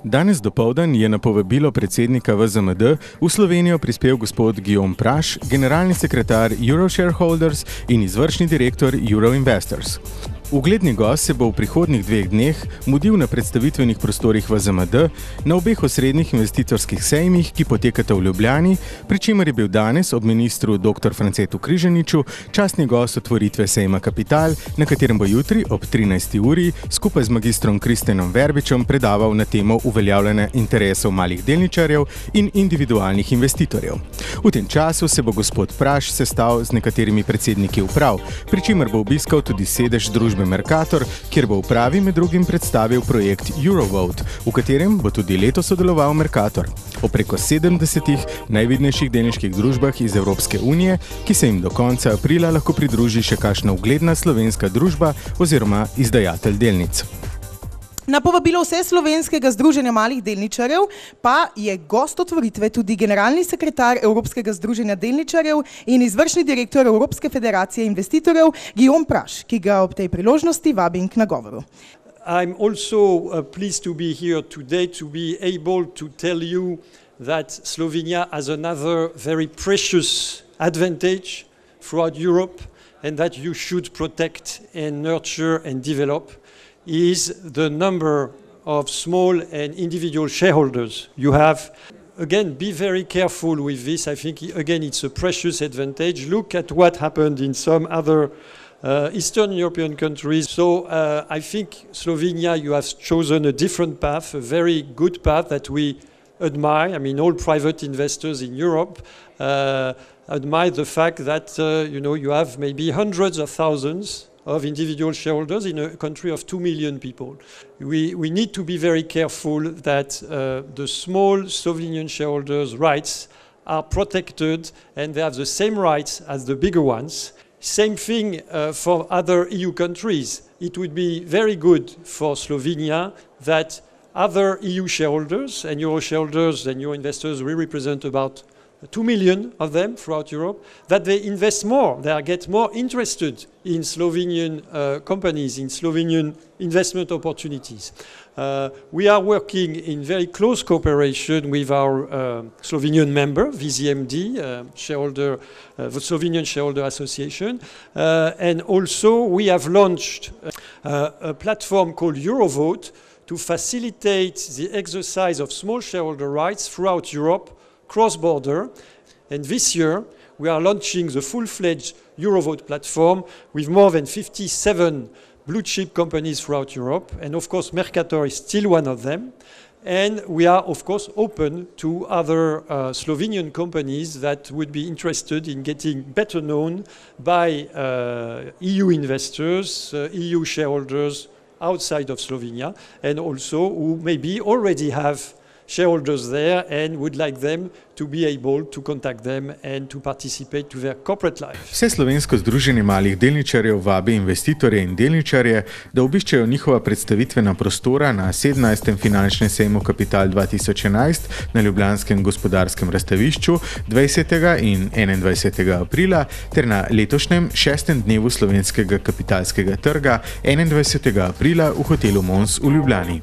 Danes dopoldan je na povabilo predsednika VZMD v Slovenijo prispel gospod Guillaume Praš, generalni sekretar Euroshareholders in izvršni direktor Euroinvestors. Ugledni gost se bo v prihodnjih 2 dneh mudil na predstavitvenih prostorih VZMD na obeh osrednjih investitorskih sejmih, ki potekata v Ljubljani, pri čemer je bil danes ob ministru dr. Francetu Križaniču častni gost otvoritve sejma Kapital, na katerem bo jutri ob 13. uri skupaj z magistrom Kristjanom Verbičem predaval na temo uveljavljanja interesov malih delničarjev in individualnih investitorjev. V tem času se bo gospod Praš sestal z nekaterimi predsedniki uprav, pri čemer bo obiskal tudi sedež družbe Mercator, kjer bo upravi med drugim predstavil projekt Eurovote, v katerem bo tudi letos sodeloval Mercator. O preko 70 najvidnejših delniških družbah iz Evropske unije, ki se jim do konca aprila lahko pridruži še kakšna ugledna slovenska družba oziroma izdajatelj delnic. Na povabilo Vseslovenskega združenja malih delničarjev pa je gost otvoritve tudi generalni sekretar Evropskega združenja delničarjev in izvršni direktor Evropske federacije investitorjev Guillaume Praš, ki ga ob tej priložnosti vabim k nagovoru. I'm also pleased to be here today to be able to tell you that Slovenia has another very precious advantage throughout Europe and that you should protect and nurture and develop is the number of small and individual shareholders you have. Again, be very careful with this. I think, again, it's a precious advantage. Look at what happened in some other Eastern European countries. So I think Slovenia, you have chosen a different path, a very good path that we admire. I mean, all private investors in Europe admire the fact that, you have maybe hundreds of thousands of individual shareholders in a country of 2 million people. We need to be very careful that the small Slovenian shareholders' rights are protected and they have the same rights as the bigger ones. Same thing for other EU countries. It would be very good for Slovenia that other EU shareholders and Euro shareholders and Euro investors, we represent about 2 million of them throughout Europe, that they invest more, they get more interested in Slovenian companies, in Slovenian investment opportunities. We are working in very close cooperation with our Slovenian member, VZMD, the Slovenian Shareholder Association, and also we have launched a platform called Eurovote to facilitate the exercise of small shareholder rights throughout Europe, cross-border, and this year we are launching the full-fledged Eurovote platform with more than 57 blue-chip companies throughout Europe, and of course Mercator is still one of them, and we are of course open to other Slovenian companies that would be interested in getting better known by EU investors, EU shareholders outside of Slovenia, and also who maybe already have shareholders there and would like them to be able to contact them and to participate to their corporate life. Vseslovensko združenje malih delničarjev vabi investitorje in delničarje, da obiščejo njihova predstavitvena prostora na 17. finančnem sejmu Kapital 2011 na Ljubljanskem gospodarskem razstavišču 20. in 21. aprila ter na letošnjem 6. dnevu slovenskega kapitalskega trga 21. aprila v hotelu Mons v Ljubljani.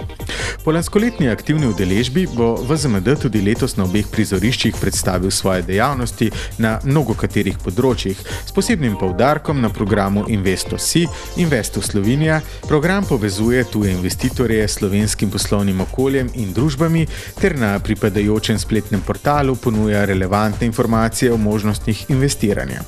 Po lanskoletni aktivni udeležbi bo VZMD tudi letos na obeh prizoriščih predstavil svoje dejavnosti na mnogokaterih področjih, s posebnim poudarkom na programu Investo.si, Investo Slovenija. Program povezuje tuje investitorje s slovenskim poslovnim okoljem in družbami ter na pripadajočem spletnem portalu ponuja relevantne informacije o možnostih investiranja.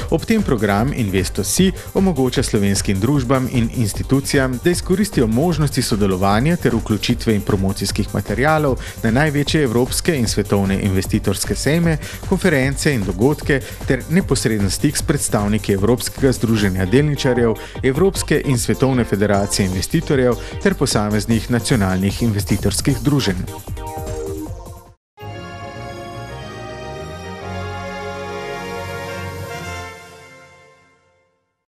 Ob tem program Investo.si omogoča slovenskim družbam in institucijam, da izkoristijo možnosti sodelovanja ter vključitve in promocijskih materialov na največje evropske in svetovne investitorske sejme, konference in dogodke ter neposreden stik s predstavniki Evropskega združenja delničarjev, Evropske in svetovne federacije investitorjev ter posameznih nacionalnih investitorskih druženj.